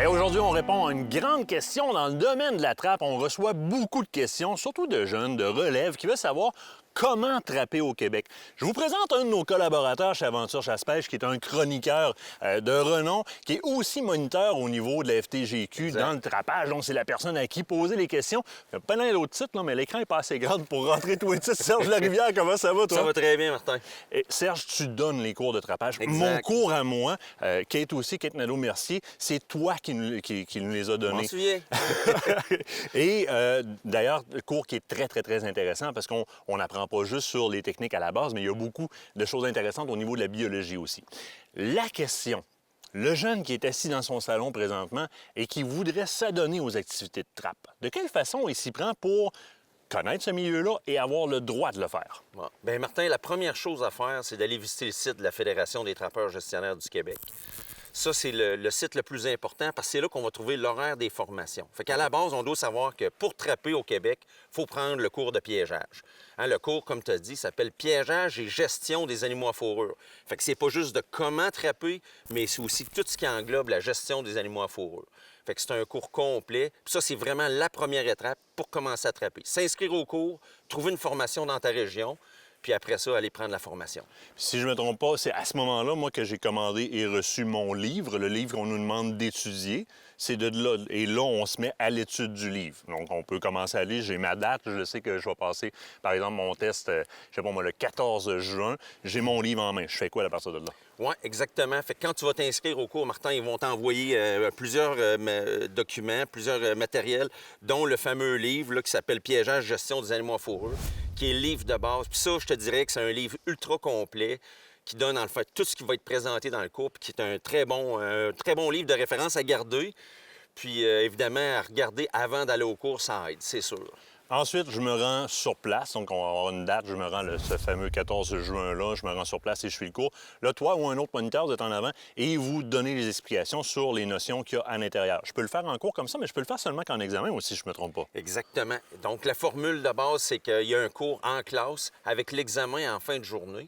Et aujourd'hui, on répond à une grande question dans le domaine de la trappe. On reçoit beaucoup de questions, surtout de jeunes, de relèves, qui veulent savoir comment trapper au Québec. Je vous présente un de nos collaborateurs chez Aventure Chasse-Pêche, qui est un chroniqueur de renom, qui est aussi moniteur au niveau de la FTGQ dans le trappage. Donc, c'est la personne à qui poser les questions. Il y a plein d'autres titres, là, mais l'écran n'est pas assez grand pour rentrer tous les titres. Serge Larivière, comment ça va, toi? Ça va très bien, Martin. Et Serge, tu donnes les cours de trappage. Exact. Mon cours à moi, Kate aussi, Kate Nadeau-Mercier, c'est toi qui nous les a Je m'en donnés. souviens. Et d'ailleurs, le cours qui est très, très, très intéressant parce qu'on n'apprend pas juste sur les techniques à la base, mais il y a beaucoup de choses intéressantes au niveau de la biologie aussi. La question, le jeune qui est assis dans son salon présentement et qui voudrait s'adonner aux activités de trappe, de quelle façon il s'y prend pour connaître ce milieu-là et avoir le droit de le faire? Bon. Bien, Martin, la première chose à faire, c'est d'aller visiter le site de la Fédération des trappeurs gestionnaires du Québec. Ça, c'est le site le plus important parce que c'est là qu'on va trouver l'horaire des formations. Fait qu'à la base, on doit savoir que pour trapper au Québec, il faut prendre le cours de piégeage. Hein, le cours, comme tu as dit, s'appelle Piégeage et gestion des animaux à fourrure. Fait que c'est pas juste de comment trapper, mais c'est aussi tout ce qui englobe la gestion des animaux à fourrure. Fait que c'est un cours complet. Puis ça, c'est vraiment la première étape pour commencer à trapper. S'inscrire au cours, trouver une formation dans ta région, puis après ça, aller prendre la formation. Si je ne me trompe pas, c'est à ce moment-là, moi, que j'ai commandé et reçu mon livre, le livre qu'on nous demande d'étudier. C'est de là. Et là, on se met à l'étude du livre. Donc, on peut commencer à lire. J'ai ma date. Je sais que je vais passer, par exemple, mon test, je sais pas moi, le 14 juin. J'ai mon livre en main. Je fais quoi à partir de là? Oui, exactement. Fait que quand tu vas t'inscrire au cours, Martin, ils vont t'envoyer plusieurs documents, plusieurs matériels, dont le fameux livre là, qui s'appelle Piégeage, gestion des animaux à fourrure, qui est le livre de base. Puis ça, je te dirais que c'est un livre ultra complet qui donne en fait tout ce qui va être présenté dans le cours, puis qui est un très bon livre de référence à garder. Puis évidemment, à regarder avant d'aller au cours, ça aide, c'est sûr. Ensuite, je me rends sur place. Donc, on va avoir une date. Je me rends ce fameux 14 juin-là. Je me rends sur place et je suis le cours. Là, toi ou un autre moniteur, vous êtes en avant et vous donnez les explications sur les notions qu'il y a à l'intérieur. Je peux le faire en cours comme ça, mais je peux le faire seulement qu'en examen aussi, si je ne me trompe pas. Exactement. Donc, la formule de base, c'est qu'il y a un cours en classe avec l'examen en fin de journée,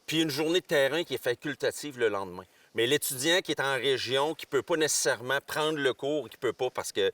puis une journée de terrain qui est facultative le lendemain. Mais l'étudiant qui est en région, qui ne peut pas nécessairement prendre le cours, qui ne peut pas parce qu'il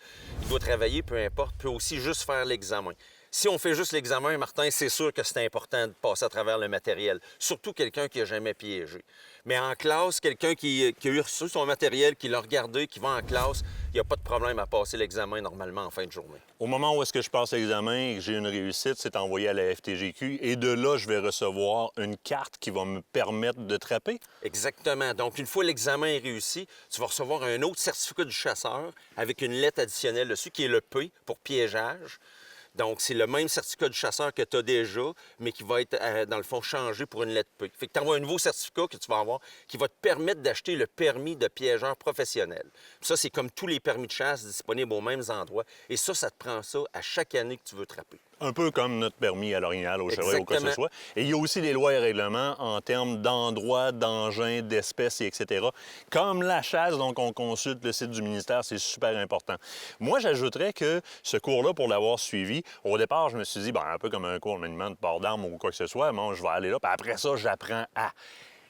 doit travailler, peu importe, peut aussi juste faire l'examen. Si on fait juste l'examen, Martin, c'est sûr que c'est important de passer à travers le matériel, surtout quelqu'un qui n'a jamais piégé. Mais en classe, quelqu'un qui a reçu son matériel, qui l'a regardé, qui va en classe, il n'y a pas de problème à passer l'examen normalement en fin de journée. Au moment où est-ce que je passe l'examen et que j'ai une réussite, c'est envoyé à la FTGQ et de là, je vais recevoir une carte qui va me permettre de trapper? Exactement. Donc, une fois l'examen est réussi, tu vas recevoir un autre certificat du chasseur avec une lettre additionnelle dessus qui est le P pour piégeage. Donc, c'est le même certificat du chasseur que tu as déjà, mais qui va être, dans le fond, changé pour une lettre P. Fait que tu envoies un nouveau certificat que tu vas avoir qui va te permettre d'acheter le permis de piégeur professionnel. Puis ça, c'est comme tous les permis de chasse disponibles aux mêmes endroits. Et ça te prend ça à chaque année que tu veux trapper. Un peu comme notre permis à l'orignal, au chevreuil, ou quoi que ce soit. Et il y a aussi des lois et règlements en termes d'endroits, d'engins, d'espèces, etc. Comme la chasse, donc on consulte le site du ministère, c'est super important. Moi, j'ajouterais que ce cours-là, pour l'avoir suivi, au départ, je me suis dit, ben, un peu comme un cours de maniement de port d'armes ou quoi que ce soit, bon, je vais aller là, puis après ça, j'apprends à...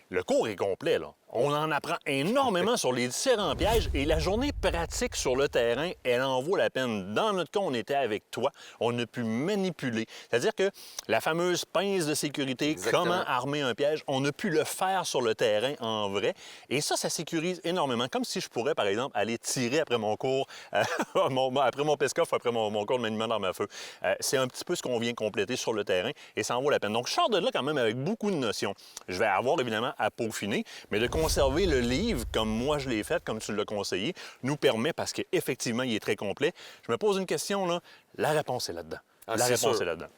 Le cours est complet, là. On en apprend énormément sur les différents pièges et la journée pratique sur le terrain, elle en vaut la peine. Dans notre cas, on était avec toi, on a pu manipuler. C'est-à-dire que la fameuse pince de sécurité, Exactement. comment armer un piège, on a pu le faire sur le terrain en vrai. Et ça sécurise énormément. Comme si je pourrais, par exemple, aller tirer après mon cours, après mon PESCOF, après mon cours de maniement d'armes à feu. C'est un petit peu ce qu'on vient compléter sur le terrain et ça en vaut la peine. Donc, je sors de là quand même avec beaucoup de notions. Je vais avoir évidemment à peaufiner, mais de conserver le livre, comme moi je l'ai fait, comme tu l'as conseillé, nous permet, parce qu'effectivement, il est très complet. Je me pose une question, là. La réponse est là-dedans. La réponse est là-dedans.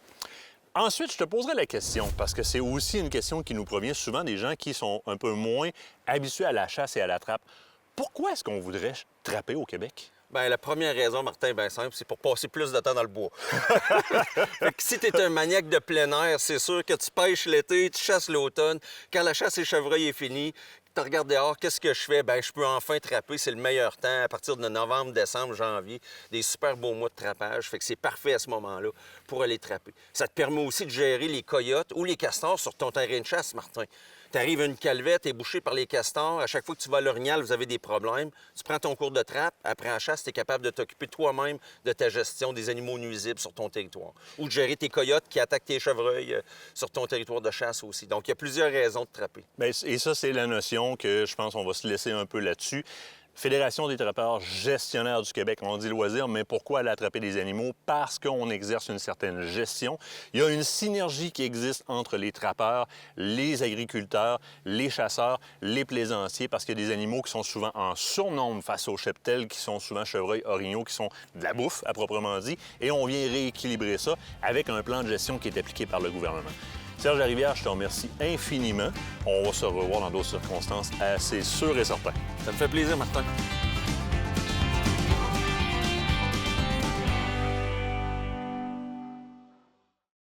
Ensuite, je te poserai la question, parce que c'est aussi une question qui nous provient souvent des gens qui sont un peu moins habitués à la chasse et à la trappe. Pourquoi est-ce qu'on voudrait trapper au Québec? Bien, la première raison, Martin, bien simple, c'est pour passer plus de temps dans le bois. Fait que si tu es un maniaque de plein air, c'est sûr que tu pêches l'été, tu chasses l'automne. Quand la chasse et chevreuil est finie, tu regardes dehors, qu'est-ce que je fais? Bien, je peux enfin trapper, c'est le meilleur temps, à partir de novembre, décembre, janvier, des super beaux mois de trappage. Fait que c'est parfait à ce moment-là pour aller trapper. Ça te permet aussi de gérer les coyotes ou les castors sur ton terrain de chasse, Martin. Tu arrives à une calvette, tu es bouché par les castors. À chaque fois que tu vas à l'orignal, vous avez des problèmes. Tu prends ton cours de trappe. Après la chasse, tu es capable de t'occuper toi-même de ta gestion des animaux nuisibles sur ton territoire. Ou de gérer tes coyotes qui attaquent tes chevreuils sur ton territoire de chasse aussi. Donc, il y a plusieurs raisons de trapper. Bien, et ça, c'est la notion que je pense qu'on va se laisser un peu là-dessus. Fédération des trappeurs gestionnaires du Québec, on dit loisir, mais pourquoi aller attraper des animaux? Parce qu'on exerce une certaine gestion. Il y a une synergie qui existe entre les trappeurs, les agriculteurs, les chasseurs, les plaisanciers, parce qu'il y a des animaux qui sont souvent en surnombre face aux cheptels, qui sont souvent chevreuils, orignaux, qui sont de la bouffe, à proprement dit, et on vient rééquilibrer ça avec un plan de gestion qui est appliqué par le gouvernement. Serge Larivière, je te remercie infiniment. On va se revoir dans d'autres circonstances, c'est sûr et certain. Ça me fait plaisir, Martin.